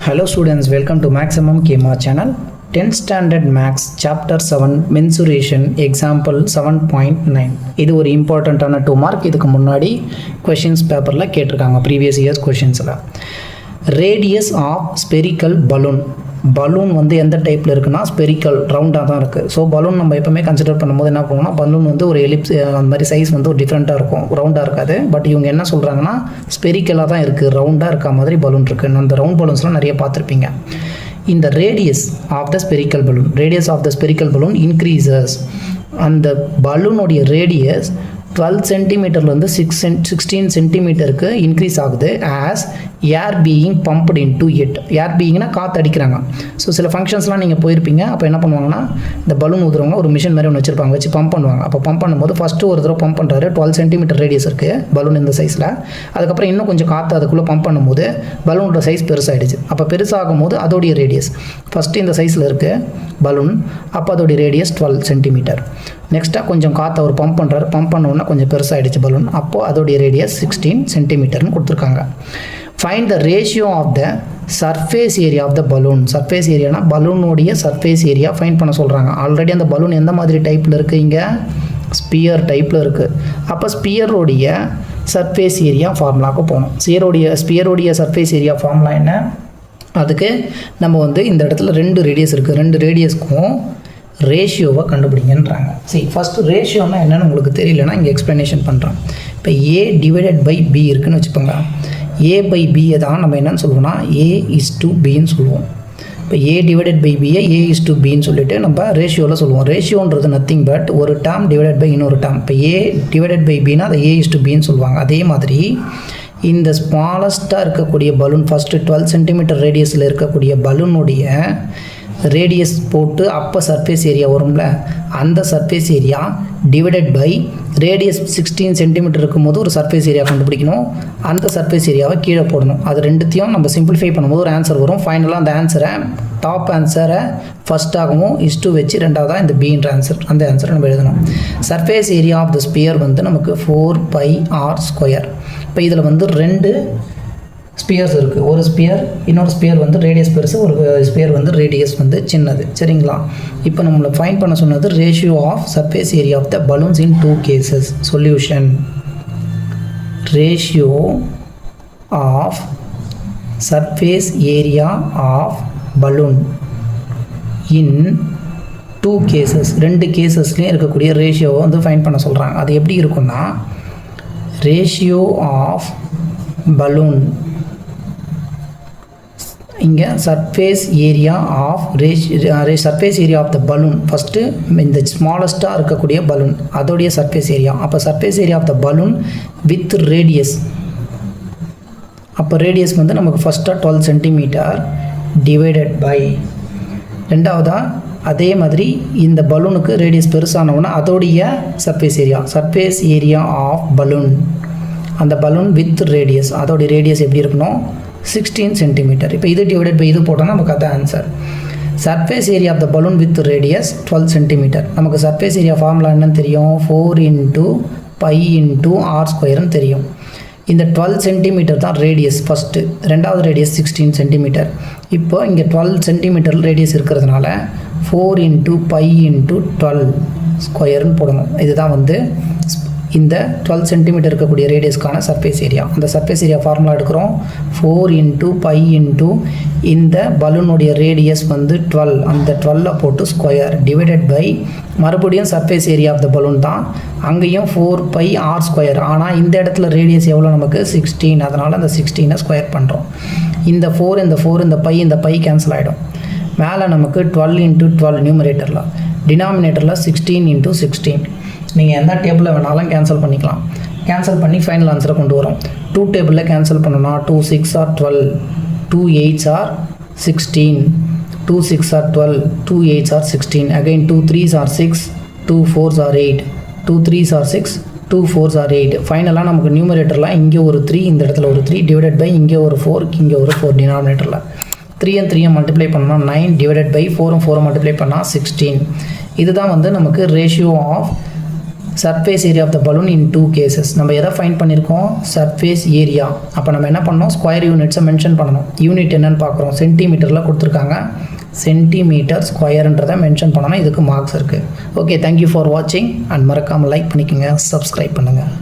Hello students, welcome to Maximum KMA channel. 10th Standard Maths Chapter-7 MENSURATION Example-7.9. இது ஒரு இம்பார்ட்டண்ட்டான 2 mark. இதுக்கு முன்னாடி கொஷின்ஸ் பேப்பரில் கேட்டிருக்காங்க, ப்ரீவியஸ் இயர்ஸ் கொஷின்ஸில். Radius of spherical balloon. Balloon வந்து எந்த டைப்பில் இருக்குன்னா ஸ்பெரிக்கல், ரவுண்டாக தான் இருக்குது. ஸோ பலூன் நம்ம எப்போவுமே கன்சிடர் பண்ணும்போது என்ன பண்ணுவோம்னா, பலூன் வந்து ஒரு எலிப்ஸ் அந்த மாதிரி சைஸ் வந்து ஒரு டிஃப்ரெண்ட்டாக இருக்கும், ரவுண்டாக இருக்காது. பட் இவங்க என்ன சொல்கிறாங்கன்னா ஸ்பெரிக்கலாக தான் இருக்குது, ரவுண்டாக இருக்க மாதிரி பலூன் இருக்குது. அந்த ரவுண்ட் பலூன்ஸ்லாம் நிறைய பார்த்துருப்பீங்க. இந்த radius of the spherical balloon, radius of the spherical balloon increases. அந்த பலூனுடைய ரேடியஸ் 12 சென்டிமீட்டர்லேருந்து 16 சென்டிமீட்டருக்கு இன்க்ரீஸ் ஆகுது. As air being pumped into it. Air பீயிங்னா காற்று அடிக்கிறாங்க. ஸோ சில ஃபங்க்ஷன்ஸ்லாம் நீங்கள் போயிருப்பீங்க. அப்போ என்ன பண்ணுவாங்கன்னா, இந்த பலூன் ஊதுறவங்க ஒரு மிஷின் மாதிரி ஒன்று வச்சுருப்பாங்க, வச்சு பம்ப் பண்ணுவாங்க. அப்போ பம்ப் பண்ணும்போது ஃபஸ்ட்டு ஒரு தடவை பம்ப் பண்ணுறாரு, 12 சென்டிமீட்டர் ரேடியஸ் இருக்குது பலூன் இந்த சைஸில். அதுக்கப்புறம் இன்னும் கொஞ்சம் காற்று அதுக்குள்ளே பம்ப் பண்ணும்போது பலூனோட சைஸ் பெருசாகிடுச்சு. அப்போ பெருசாகும் போது அதோடைய ரேடியஸ் ஃபஸ்ட்டு இந்த சைஸில் இருக்குது பலூன், அப்போ அதோடைய ரேடியஸ் 12 சென்டிமீட்டர். நெக்ஸ்ட்டாக கொஞ்சம் காற்றை அவர் பம்ப் பண்ணுறாரு, பம்ப் பண்ணோன்னா கொஞ்சம் பெருசாகிடுச்சு பலூன், அப்போது அதோடைய ரேடியஸ் 16 சென்டிமீட்டர்னு கொடுத்துருக்காங்க. Find the ratio of the surface area of the balloon. Surface ஏரியானா பலூனுடைய சர்ஃபேஸ் ஏரியா ஃபைண்ட் பண்ண சொல்கிறாங்க. ஆல்ரெடி அந்த பலூன் எந்த மாதிரி டைப்பில் இருக்குது, இங்கே ஸ்பியர் டைப்பில் இருக்குது. அப்போ ஸ்பியரோடைய சர்ஃபேஸ் ஏரியா ஃபார்முலாவுக்கு போகணும். ஸ்பியரோடைய சர்ஃபேஸ் ஏரியா ஃபார்முலா என்ன? அதுக்கு நம்ம வந்து இந்த இடத்துல 2 ரேடியஸ் இருக்குது, 2 ரேடியஸ்க்கும் ரேஷியோவை கண்டுபிடிங்கன்றாங்க. சரி, ஃபஸ்ட்டு ரேஷியோன்னா என்னென்னு உங்களுக்கு தெரியலன்னா இங்கே எக்ஸ்ப்ளனேஷன் பண்ணுறோம். இப்போ A டிவைடட் பை B இருக்குதுன்னு வச்சுப்போங்க. A பை பியை தான் நம்ம என்னென்னு சொல்லுவோம்னா A/Bன்னு சொல்லுவோம். இப்போ A டிவைடட் பை பியை A/Bன்னு சொல்லிட்டு நம்ம ரேஷியோவில் சொல்லுவோம். ரேஷியோன்றது நத்திங் பட் ஒரு டேர்ம் டிவைடட் பை இன்னொரு டேர்ம். இப்போ A டிவைடட் பை பின்னா அதை A/Bன்னு சொல்லுவாங்க. அதே மாதிரி இந்த ஸ்மாலஸ்ட்டாக இருக்கக்கூடிய பலூன், ஃபஸ்ட்டு 12 சென்டிமீட்டர் ரேடியஸில் இருக்கக்கூடிய பலூனுடைய ரேடியஸ் போட்டு அப்போ சர்ஃபேஸ் ஏரியா வரும்ல, அந்த surface area divided by radius 16 centimetre இருக்கும்போது ஒரு சர்ஃபேஸ் ஏரியா கண்டுபிடிக்கணும். அந்த சர்ஃபேஸ் ஏரியாவை கீழே போடணும். அது ரெண்டுத்தையும் நம்ம சிம்பிளிஃபை பண்ணும்போது ஒரு ஆன்சர் வரும். ஃபைனலாக அந்த ஆன்சரை, டாப் ஆன்சரை ஃபஸ்ட்டாகவும் இஸ்டு வச்சு ரெண்டாவதாக இந்த பின்ற ஆன்சர், அந்த ஆன்சரை நம்ம எழுதணும். Surface area of the sphere வந்து நமக்கு 4πr². இப்போ இதில் வந்து 2 ஸ்பியர்ஸ் இருக்குது. ஒரு ஸ்பியர், இன்னொரு ஸ்பியர் வந்து ரேடியஸ் பெருசு, ஒரு ஸ்பியர் வந்து ரேடியஸ் வந்து சின்னது. சரிங்களா? இப்போ நம்மளை ஃபைண்ட் பண்ண சொன்னது ratio of surface area of the balloons in 2 cases. Solution: ratio of surface area of balloon in 2 cases. 2 கேசஸ்லேயும் இருக்கக்கூடிய ரேஷியோவை வந்து ஃபைண்ட் பண்ண சொல்கிறாங்க. அது எப்படி இருக்குன்னா, ரேஷியோ ஆஃப் பலூன், இங்கே surface area of surface area of the balloon, first இந்த ஸ்மாலஸ்ட்டாக இருக்கக்கூடிய பலூன் அதோடைய சர்ஃபேஸ் ஏரியா. அப்போ surface area of the balloon with radius, அப்போ ரேடியஸ் வந்து நமக்கு ஃபஸ்ட்டாக 12 சென்டிமீட்டர் டிவைடட் பை, ரெண்டாவதாக அதே மாதிரி இந்த பலூனுக்கு ரேடியஸ் பெருசானவுன்னா அதோடைய சர்ஃபேஸ் ஏரியா ஆஃப் பலூன், அந்த பலூன் வித் ரேடியஸ், அதோடைய ரேடியஸ் எப்படி இருக்கணும், 16 சென்டிமீட்டர். இப்போ இது டிவைடட் பை இது போட்டோம்னா நமக்கு அதான் ஆன்சர். Surface area of the balloon with radius 12 centimetre. நமக்கு சர்ஃபேஸ் ஏரியா ஃபார்முலா என்னன்னு தெரியும், 4πr² தெரியும். இந்த 12 சென்டிமீட்டர் தான் ரேடியஸ் ஃபஸ்ட்டு, ரெண்டாவது ரேடியஸ் 16 சென்டிமீட்டர். இப்போ இங்கே 12 சென்டிமீட்டர் ரேடியஸ் இருக்கிறதுனால 4×π×12² போடணும். இதுதான் வந்து இந்த 12 சென்டிமீட்டர் இருக்கக்கூடிய ரேடியஸ்க்கான சர்ஃபேஸ் ஏரியா. அந்த சர்ஃபேஸ் ஏரியா ஃபார்முலா எடுக்கிறோம். 4×π இந்த பலூனுடைய ரேடியஸ் வந்து 12, அந்த 12 போட்டு ஸ்கொயர் டிவைடட் பை மறுபடியும் surface area of the balloon தான், அங்கேயும் 4πr². ஆனால் இந்த இடத்துல ரேடியஸ் எவ்வளோ நமக்கு 16, அதனால் அந்த 16 ஸ்கொயர் பண்ணுறோம். இந்த 4 இந்த பை கேன்சல் ஆகிடும். மேலே நமக்கு 12×12 நியூமரேட்டரில், டினாமினேட்டரில் 16×16. நீங்கள் எந்த டேபிளில் வேணாலும் கேன்சல் பண்ணிக்கலாம். கேன்சல் பண்ணி ஃபைனல் ஆன்சரை கொண்டு வரோம். 2 டேபிளில் கேன்சல் பண்ணோன்னா 2 6 are 12, 2 8 are 16, 2 6 are 12, 2 8 are 16, again 2 3 are 6, 2 4 are 8, 2 3 are 6, 2 4 are 8. ஃபைனலாக நமக்கு நியூமரேட்டரில் இங்கே ஒரு 3, இந்த இடத்துல ஒரு 3 டிவைடட் பை இங்கே ஒரு 4, இங்கே ஒரு 4 டினாமினேட்டரில் 3 and 3 மல்டிப்ளை பண்ணோம்னா 9 டிவைடட் பை 4 மல்டிப்ளை பண்ணால் 16. இதுதான் வந்து நமக்கு ratio of surface area of the balloon in 2 cases. நம்ம எதை ஃபைண்ட் பண்ணியிருக்கோம்? Surface area. அப்போ நம்ம என்ன பண்ணோம்? ஸ்கொயர் யூனிட்ஸை மென்ஷன் பண்ணணும். யூனிட் என்னன்னு பார்க்குறோம், சென்டிமீட்டரில் கொடுத்துருக்காங்க. சென்டிமீட்டர் ஸ்கொயர்ன்றதை மென்ஷன் பண்ணணும். இதுக்கு மார்க்ஸ் இருக்குது. ஓகே, தேங்க்யூ ஃபார் வாட்சிங் அண்ட் மறக்காமல் லைக் பண்ணிக்கோங்க, சப்ஸ்கிரைப் பண்ணுங்கள்.